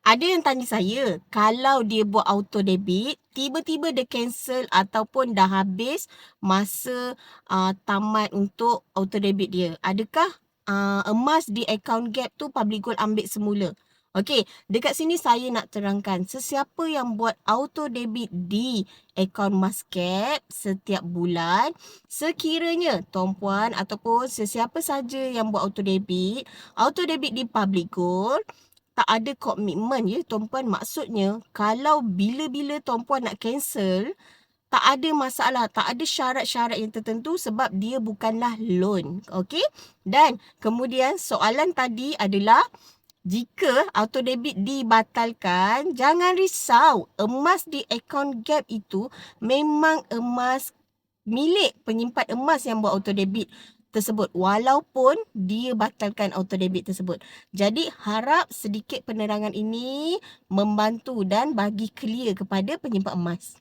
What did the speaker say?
Ada yang tanya saya, kalau dia buat auto debit, tiba-tiba dia cancel ataupun dah habis masa tamat untuk auto debit dia. Adakah emas di account Gap tu Public Gold ambil semula? Okey, dekat sini saya nak terangkan, sesiapa yang buat auto debit di akaun Mas Gap setiap bulan, sekiranya tuan-puan ataupun sesiapa saja yang buat auto debit di Public Gold, tak ada komitmen ya tuan-puan. Maksudnya kalau bila-bila tuan-puan nak cancel, tak ada masalah, tak ada syarat-syarat yang tertentu sebab dia bukanlah loan. Okey? Dan kemudian soalan tadi adalah jika auto debit dibatalkan, jangan risau. Emas di akaun Gap itu memang emas milik penyimpan emas yang buat auto debit tersebut walaupun dia batalkan auto debit tersebut. Jadi harap sedikit penerangan ini membantu dan bagi clear kepada penyimpan emas.